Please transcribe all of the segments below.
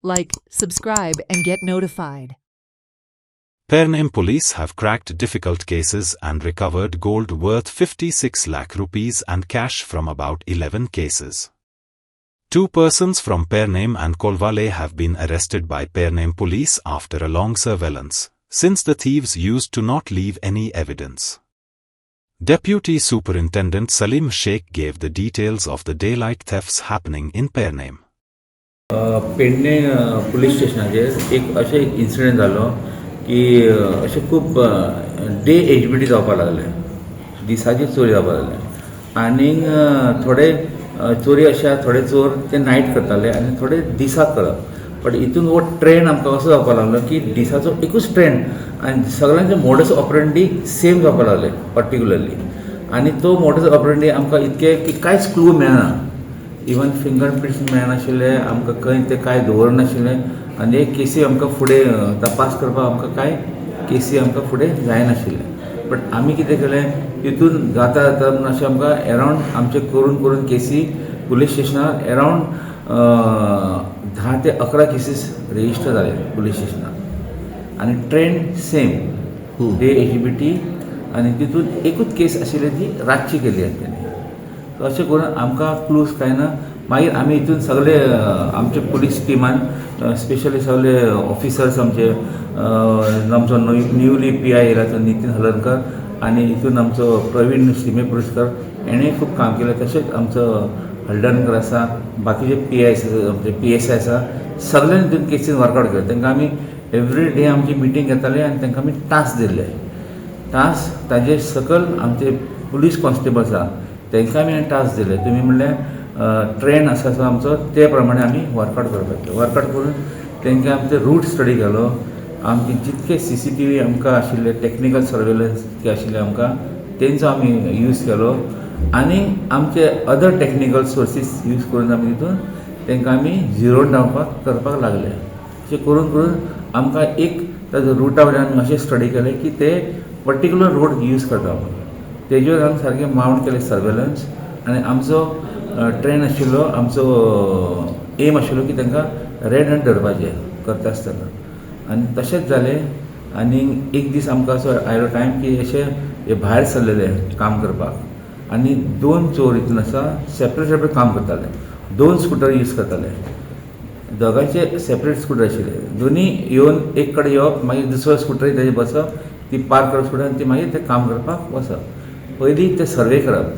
Like, subscribe, and get notified. Pernem police have cracked difficult cases and recovered gold worth 56 lakh rupees and cash from about 11 cases. 2 persons from Pernem and Kolvale have been arrested by Pernem police after a long surveillance, since the thieves used to not leave any evidence. Deputy Superintendent Salim Sheikh gave the details of the daylight thefts happening in Pernem. Pedne police स्टेशनाचेर एक अशें incident जालो की अशें खूब day activity जावपाक लागले, दिसाची चोरी जावपाक लागले आनी थोडे चोरी अशा थोडे चोर ते नायट करताले आनी थोडे दिसाक करप. बट हितून हो ट्रेंड आमकां असो जावपाक लागलो की दिसाचो एकूच ट्रेंड आनी सगळ्यांचे मोडस ऑपरेंडी सेम जावपाक लागले पर्टिक्युलरली. आनी तो मोडस ऑपरेंडी आमकां इतके की कांयच क्लू मेळना, इवन फिंगर प्रिंट्स मेळनाशिल्ले, आमकां खंय ते कांय दवरनाशिल्ले आनी एक केसी आमकां फुडें तपास करपाक आमकां कांय केसी आमकां फुडें जायनाशिल्ले. बट आमी कितें केलें, तितून जाता जाता म्हणून अशें आमकां एरावंड आमचे करून करून केसी पुलीस स्टेशनार एरावंड 10 ते 11 केसीस रेजिस्टर जाले पुलीस स्टेशनार आनी ट्रेंड सेम डे एक्टिविटी आनी तितून एकूच केस आशिल्ली ती रातची केली तेणी. अशें करून आमकां क्लूज कांय ना. मागीर आमी हितून सगळे आमचे पुलीस टिमान स्पेशली सगळे ऑफिसर्स आमचे आमचो न्यूली PI येयला तो नितीन हलर्णकर आनी हितून आमचो प्रवीण शिमे पुरस्कार हेणें खूब काम केलें. तशेंच आमचो हळदणकर आसा, बाकीचे PI आमचे PSI आसा, सगळ्यांनी हितून केसीन वर्कआवट केलें. तांकां आमी एवरी डे आमची मिटींग घेताले आनी तांकां आमी टास्क दिल्ले. टास्क ताजे सकयल आमचे पुलीस कॉन्स्टेबल आसा तांकां आमी टास्क दिले. तुमी म्हणल्यार ट्रेंड आसा आमचो ते प्रमाणे आमी वर्कआवट करपाचें. वर्कआवट करून तांकां आमचे रूट स्टडी केलो. आमचे जितके CCTV आमकां आशिल्ले, टेक्निकल सर्वेलन्स जितके आशिल्ले आमकां तेंचो आमी यूज केलो आनी आमचे अदर टेक्निकल सोर्सीस यूज करून आमी तितून तांकां आमी झिरो डावन करपाक लागले. अशें करून करून आमकां एक ताजो रुटा वयल्यान आमी अशें स्टडी केलें की ते पर्टिक्युलर रोड यूज करता. तेजेर आमी सारकें माउंट केलें सर्वेलन्स आनी आमचो ट्रेंड आशिल्लो, आमचो एम आशिल्लो की तांकां रेड हँड धरपाचें करता आसतना. आनी तशेंच जालें आनी एक दीस आमकां असो आयलो टायम की अशें भायर सरलेले काम करपाक आनी 2 चोर हितून आसा सेपरेट सेपरेट काम करताले. 2 स्कुटर यूज करताले, दोगांचे सेपरेट स्कुटर आशिल्ले. दोनी येवन एक कडेन येवप, मागीर दुसरो स्कुटर तेजे बसप, ती पार्क करप स्कुटर आनी ती मागीर ते काम करपाक वचप. पयलीं ते सर्वे करप,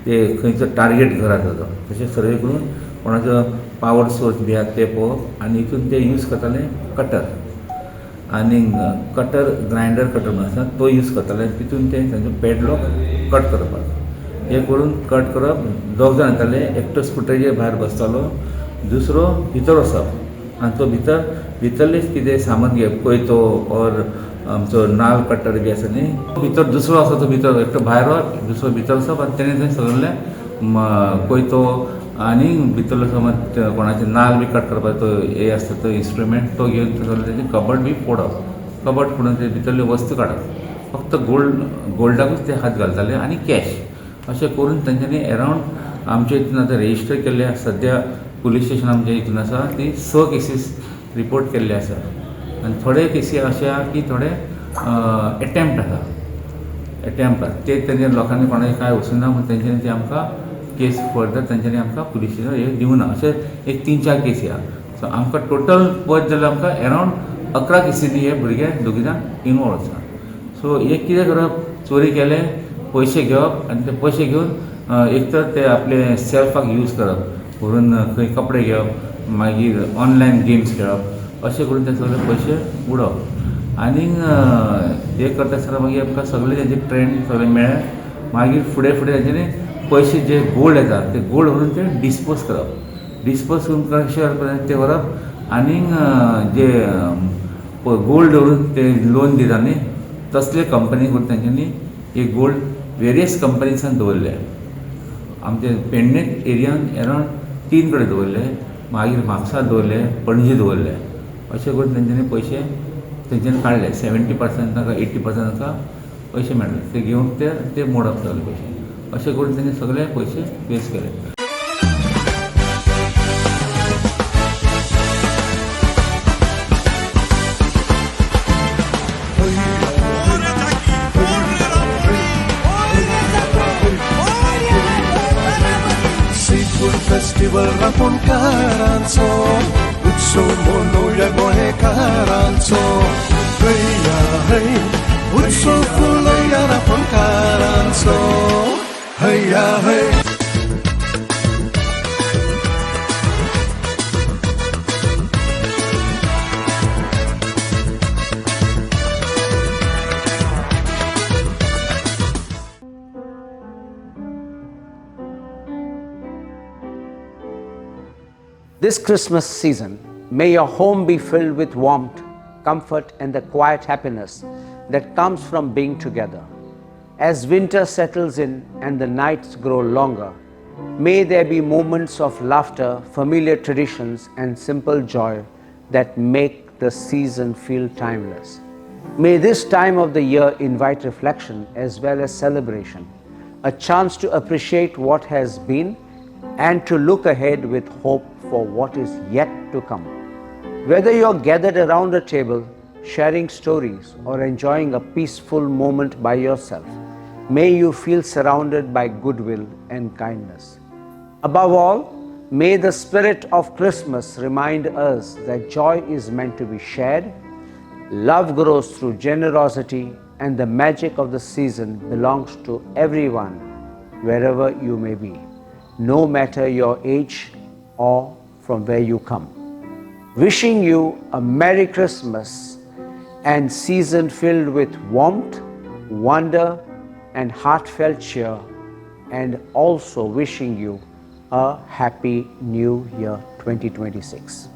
ते खंयचो टार्गेट घर आसा तो तशें सर्वे करून कोणाचो पावर सोर्स बी आसा ते पळोवप आनी हितून ते यूज करताले कटर आनी कटर ग्रायंडर कटर म्हणून आसा तो यूज करताले. तितून ते तांचो पॅडलॉक कट करपाक हें करून कट करप. 2 जाण येताले, एकटो स्कुटरीचेर भायर बसतालो, दुसरो भितर वचप आनी तो भितरलेच कितें सामान घेवप, कोयतो ऑर आमचो नाल कट्टर बी आसा न्ही, भितर दुसरो आसा तो भितर एकटो भायर वचप, दुसरो भितर वचप आनी तेणें थंय सगळें कोयतो आनी भितरलो समज कोणाचे नाल बी कट करपाचो तो हे आसता तो इन्स्ट्रुमेंट तो घेवन सगळें तेजें कबड बी फोडप. कबड फोडून ते भितरल्यो वस्तू काडप. फक्त गोल्डाकूच ते हात घालताले आनी कॅश. अशें करून तांच्यांनी एरावंड आमचे हितून आतां रेजिस्टर केल्ले सद्या पुलीस स्टेशन आमच्या हितून आसा ती 6 केसीस रिपोर्ट केल्ले आसा आनी थोडे केसी अशे आसा की थोडे एटेम्प्ट आसा. एटेम्प्ट ते तेंच्या लोकांनी कोणाचें कांय वचूना म्हूण तेंच्यांनी ते आमकां केस फर्दर तेंच्यांनी आमकां पुलीस स्टेशन हे दिवना. अशे एक 3-4 केसी आसा. सो आमकां टोटल पळयत जाल्यार आमकां एरावंड 11 केसींनी हे भुरगे दोगी जाण इनवॉल्व आसा. सो एक कितें करप, चोरी केले, पयशे घेवप आनी ते पयशे घेवन एक तर ते आपले सेल्फाक यूज करप, व्हरून खंय कपडे घेवप, मागीर ऑनलायन गेम्स खेळप, अशें करून ते सगळे पयशे उडोवप आनी हे करता आसतना मागीर आमकां सगळे तेंचे ट्रेंड सगळे मेळ्ळे. मागीर फुडें तेंच्यांनी पयशे जे गोल्ड येता ते गोल्ड व्हरून ते डिस्पोज करप. डिस्पोज करून कशें करप ते व्हरप आनी जे गोल्ड व्हरून ते लोन दिता न्ही तसले कंपनी करून तेंच्यांनी हे गोल्ड वेरियस कंपनीसान दवरले. आमचे पेडणे एरियान एरावंड 3 कडेन दवरले, मागीर म्हापसा दवरले, पणजी दवरले. अशें करून तेंच्यांनी पयशे तेंच्यांनी काडले. 70% ताका 80% ताका पयशे मेळ्ळे. ते घेवन ते मोडप सगळे पयशे. अशें करून तेंच्यांनी सगळे पयशे वेस्ट केले. रापूणकारांचो उत्सव मनोया गोंयकारांचो हैया है उत्सव फुलया रापूणकारांचो हैया है. This Christmas season, may your home be filled with warmth, comfort, and the quiet happiness that comes from being together. As winter settles in and the nights grow longer, may there be moments of laughter, familiar traditions, and simple joy that make the season feel timeless. May this time of the year invite reflection as well as celebration, a chance to appreciate what has been and to look ahead with hope for what is yet to come. Whether you're gathered around a table, sharing stories, or enjoying a peaceful moment by yourself, may you feel surrounded by goodwill and kindness. Above all, may the spirit of Christmas remind us that joy is meant to be shared, love grows through generosity, and the magic of the season belongs to everyone, wherever you may be, no matter your age or from where you come. Wishing you a Merry Christmas and season filled with warmth, wonder, and heartfelt cheer, and also wishing you a Happy New Year 2026.